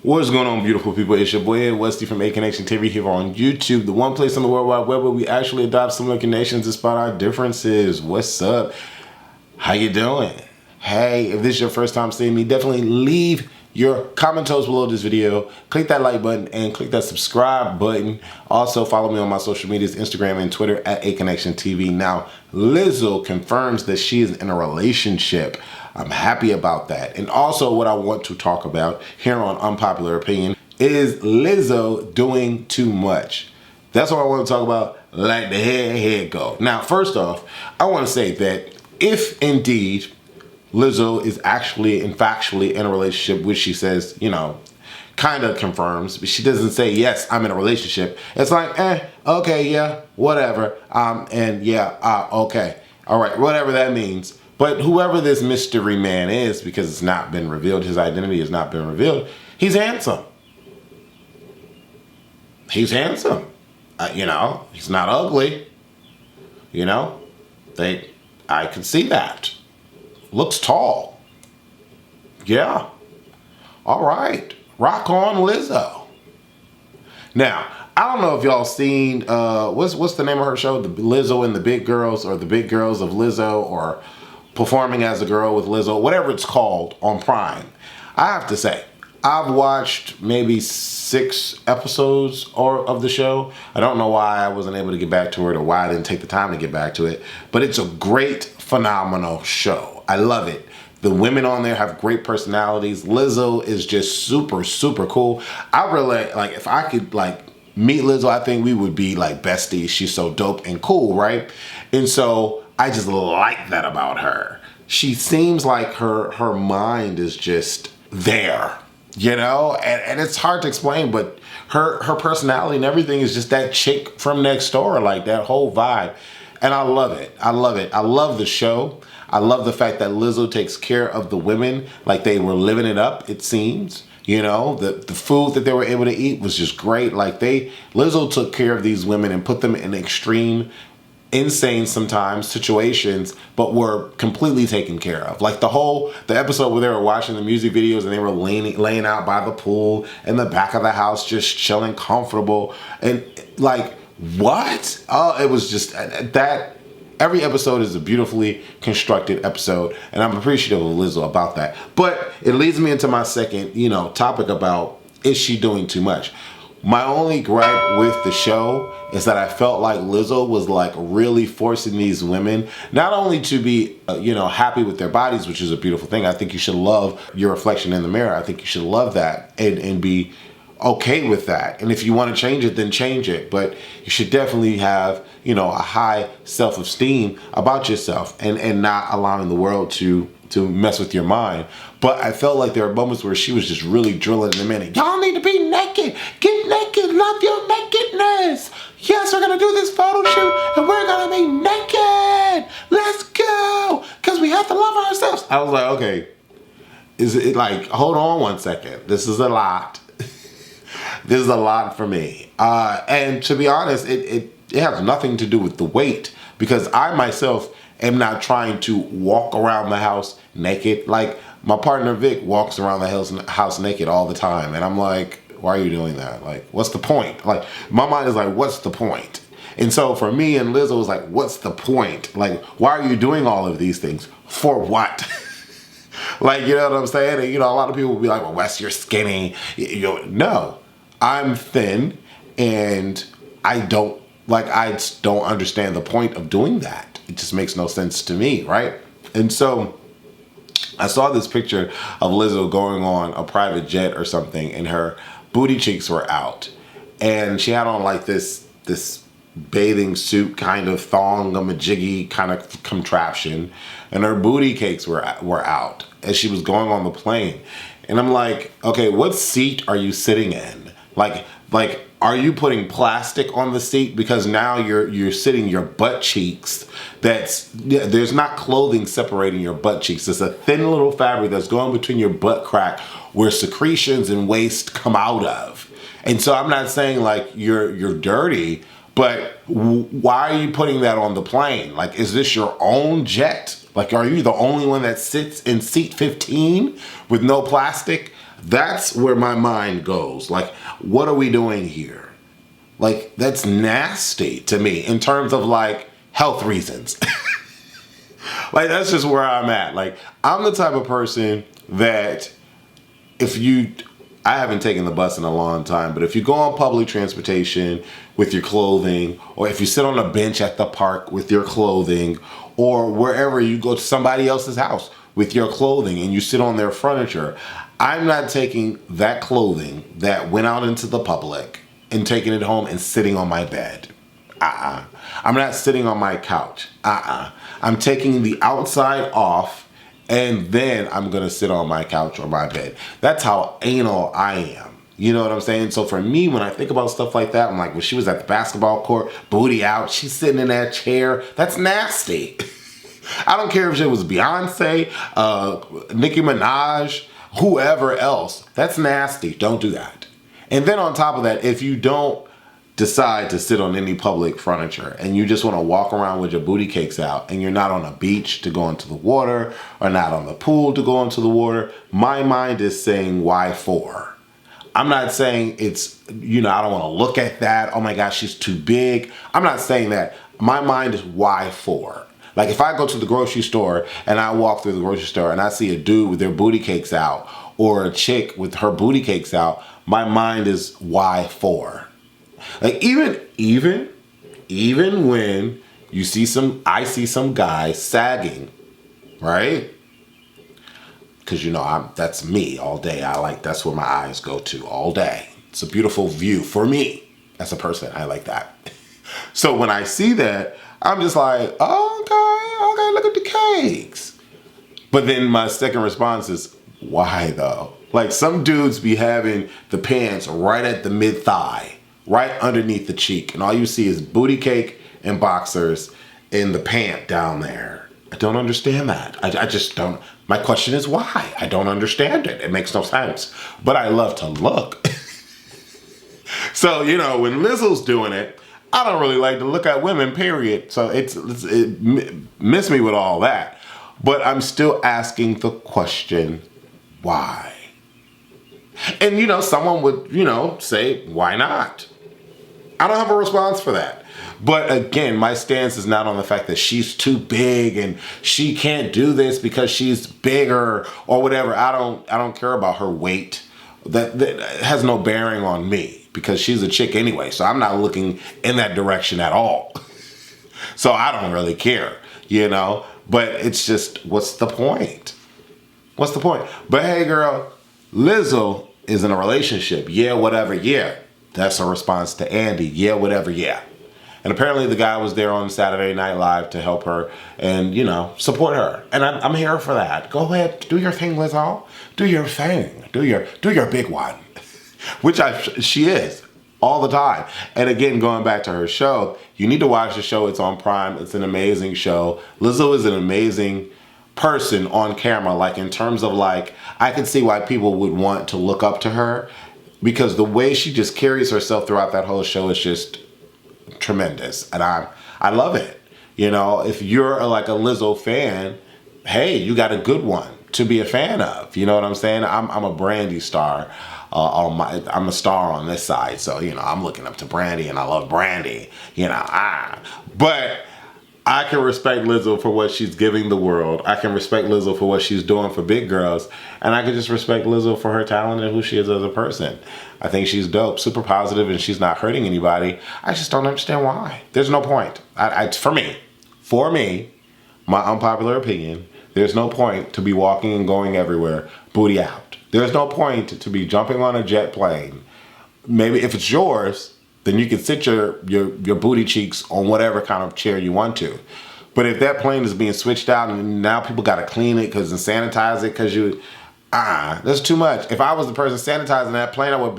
What's going on, beautiful people? It's your boy Westy from A Connection TV here on YouTube, the one place on the World Wide Web where we actually adopt similar nations despite our differences. What's up? How you doing? Hey, if this is your first time seeing me, definitely leave your comments below this video. Click that like button and click that subscribe button. Also, follow me on my social medias, Instagram and Twitter at A Connection TV. Now, Lizzo confirms that she is in a relationship. I'm happy about that. And also what I want to talk about here on Unpopular Opinion is Lizzo doing too much. That's what I want to talk about. Like the head go. Now, first off, I want to say that if indeed Lizzo is actually and factually in a relationship, which she says, you know, kind of confirms, but she doesn't say, yes, I'm in a relationship. It's like, okay, yeah, whatever. Okay. All right, whatever that means. But whoever this mystery man is, because it's not been revealed, his identity has not been revealed, he's handsome. He's handsome. You know, he's not ugly. You know, I can see that. Looks tall. Yeah. All right. Rock on, Lizzo. Now, I don't know if y'all seen, what's the name of her show? The Lizzo and the Big Girls, or the Big Girls of Lizzo, or Performing as a Girl with Lizzo, whatever it's called on Prime. I have to say, I've watched maybe 6 episodes of the show. I don't know why I wasn't able to get back to it or why I didn't take the time to get back to it, but it's a great, phenomenal show. I love it. The women on there have great personalities. Lizzo is just super, super cool. I really, like, if I could, like, meet Lizzo, I think we would be, like, besties. She's so dope and cool, right? And so I just like that about her. She seems like her mind is just there, you know? And it's hard to explain, but her personality and everything is just that chick from next door, like that whole vibe. And I love it. I love it. I love the show. I love the fact that Lizzo takes care of the women like they were living it up, it seems. You know, the food that they were able to eat was just great. Like Lizzo took care of these women and put them in extreme, insane sometimes situations, but were completely taken care of. Like the episode where they were watching the music videos and they were laying out by the pool in the back of the house, just chilling comfortable. And like, what? Oh, it was just that. Every episode is a beautifully constructed episode, and I'm appreciative of Lizzo about that. But it leads me into my second, topic about, is she doing too much? My only gripe with the show is that I felt like Lizzo was like really forcing these women not only to be, happy with their bodies, which is a beautiful thing. I think you should love your reflection in the mirror. I think you should love that and be okay with that. And if you want to change it, then change it. But you should definitely have, a high self-esteem about yourself and not allowing the world to mess with your mind. But I felt like there were moments where she was just really drilling in the minute. Y'all need to be naked. Get naked. Love your nakedness. Yes, we're going to do this photo shoot and we're going to be naked. Let's go. Because we have to love ourselves. I was like, okay, is it like, hold on one second. This is a lot. This is a lot for me. And to be honest, it has nothing to do with the weight, because I myself am not trying to walk around the house naked. Like, my partner Vic walks around the house naked all the time. And I'm like, why are you doing that? Like, what's the point? Like, my mind is like, what's the point? And so for me and Lizzo was like, what's the point? Like, why are you doing all of these things? For what? Like, you know what I'm saying? And, a lot of people will be like, well, Wes, you're skinny. No, I'm thin, and I don't understand the point of doing that. It just makes no sense to me, right? And so I saw this picture of Lizzo going on a private jet or something, and her booty cheeks were out. And she had on like this bathing suit kind of thong-a-majiggy kind of contraption, and her booty cakes were out as she was going on the plane. And I'm like, okay, what seat are you sitting in? Like, are you putting plastic on the seat? Because now you're sitting your butt cheeks. There's not clothing separating your butt cheeks. It's a thin little fabric that's going between your butt crack where secretions and waste come out of. And so I'm not saying like you're dirty, but why are you putting that on the plane? Like, is this your own jet? Like, are you the only one that sits in seat 15 with no plastic? That's where my mind goes. Like, what are we doing here? Like, that's nasty to me in terms of like health reasons. Like, that's just where I'm at. Like, I'm the type of person that I haven't taken the bus in a long time, but if you go on public transportation with your clothing, or if you sit on a bench at the park with your clothing, or wherever you go to somebody else's house with your clothing and you sit on their furniture, I'm not taking that clothing that went out into the public and taking it home and sitting on my bed. I'm not sitting on my couch. I'm taking the outside off, and then I'm gonna sit on my couch or my bed. That's how anal I am. You know what I'm saying? So for me, when I think about stuff like that, I'm like, when she was at the basketball court, booty out, she's sitting in that chair. That's nasty. I don't care if it was Beyonce, Nicki Minaj, whoever else. That's nasty. Don't do that. And then on top of that, if you don't decide to sit on any public furniture and you just want to walk around with your booty cakes out and you're not on a beach to go into the water or not on the pool to go into the water, my mind is saying, why for? I'm not saying it's, I don't want to look at that. Oh my gosh, she's too big. I'm not saying that. My mind is why for? Like, if I go to the grocery store and I walk through the grocery store and I see a dude with their booty cakes out or a chick with her booty cakes out, my mind is why for? Like, even when I see some guy sagging, right? Because that's me all day. That's where my eyes go to all day. It's a beautiful view for me as a person. I like that. So when I see that, I'm just like, oh, okay, look at the cakes. But then my second response is, why though? Like, some dudes be having the pants right at the mid-thigh, right underneath the cheek, and all you see is booty cake and boxers in the pant down there. I don't understand that. I just don't. My question is why? I don't understand it. It makes no sense. But I love to look. So, when Lizzo's doing it, I don't really like to look at women, period. So it miss me with all that. But I'm still asking the question, why? And, someone would, say, why not? I don't have a response for that. But again, my stance is not on the fact that she's too big and she can't do this because she's bigger or whatever. I don't care about her weight. That has no bearing on me because she's a chick anyway. So I'm not looking in that direction at all. So I don't really care, But it's just, what's the point? What's the point? But hey, girl, Lizzo is in a relationship. Yeah, whatever. Yeah. That's a response to Andy. Yeah, whatever. Yeah. And apparently the guy was there on Saturday Night Live to help her and, support her. And I'm here for that. Go ahead. Do your thing, Lizzo. Do your thing. Do your big one. Which she is all the time. And again, going back to her show, you need to watch the show. It's on Prime. It's an amazing show. Lizzo is an amazing person on camera. Like, in terms of, like, I can see why people would want to look up to her, because the way she just carries herself throughout that whole show is just tremendous. And I love it. If you're like a Lizzo fan, hey, you got a good one to be a fan of. You know what I'm saying? I'm a Brandy star. I'm a star on this side. So, I'm looking up to Brandy and I love Brandy. But I can respect Lizzo for what she's giving the world. I can respect Lizzo for what she's doing for big girls. And I can just respect Lizzo for her talent and who she is as a person. I think she's dope, super positive, and she's not hurting anybody. I just don't understand why. There's no point. For me, my unpopular opinion, there's no point to be walking and going everywhere, booty out. There's no point to be jumping on a jet plane. Maybe if it's yours, then you can sit your booty cheeks on whatever kind of chair you want to. But if that plane is being switched out and now people got to clean it and sanitize it because that's too much. If I was the person sanitizing that plane, I would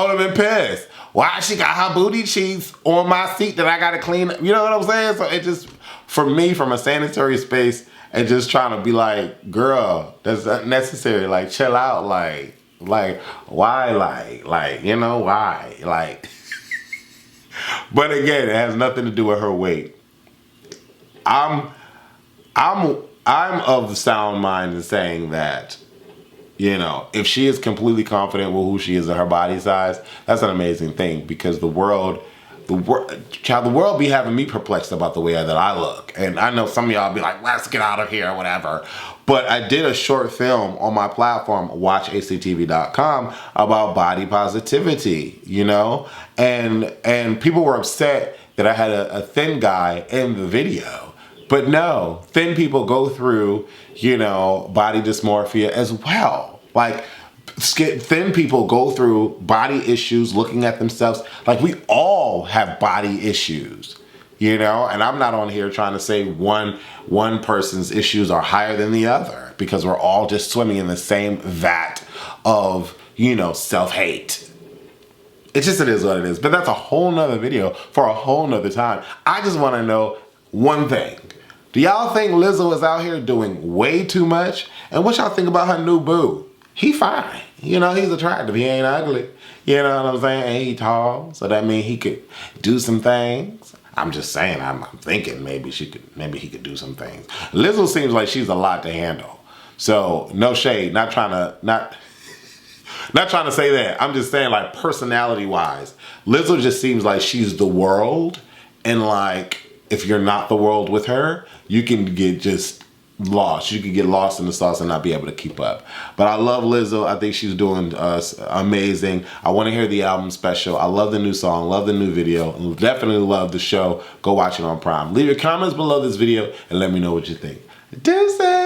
have been pissed. Why she got her booty cheeks on my seat that I got to clean? You know what I'm saying? So it just, for me, from a sanitary space, and just trying to be like, girl, that's unnecessary. Like, chill out. Like, why? Why? Like, but again, it has nothing to do with her weight. I'm of the sound mind in saying that You know, if she is completely confident with who she is and her body size, that's an amazing thing, because the world be having me perplexed about the way that I look. And I know some of y'all be like, let's get out of here or whatever. But I did a short film on my platform, watchactv.com, about body positivity, you know? And people were upset that I had a thin guy in the video. But no, thin people go through, you know, body dysmorphia as well. Like, thin people go through body issues, looking at themselves. Like, we all have body issues, you know? And I'm not on here trying to say one person's issues are higher than the other, because we're all just swimming in the same vat of, you know, self-hate. It is what it is. But that's a whole nother video for a whole nother time. I just want to know one thing. Do y'all think Lizzo is out here doing way too much? And what y'all think about her new boo? He fine. You know, he's attractive. He ain't ugly. You know what I'm saying? And he tall. So that means he could do some things. I'm just saying, I'm thinking maybe he could do some things. Lizzo seems like she's a lot to handle. So no shade, not trying to say that. I'm just saying, like, personality wise, Lizzo just seems like she's the world. And like, if you're not the world with her, you can get just lost. You can get lost in the sauce and not be able to keep up. But I love Lizzo. I think she's doing amazing. I want to hear the album special. I love the new song, love the new video, and definitely love the show. Go watch it on Prime. Leave your comments below this video and let me know what you think. Deuces!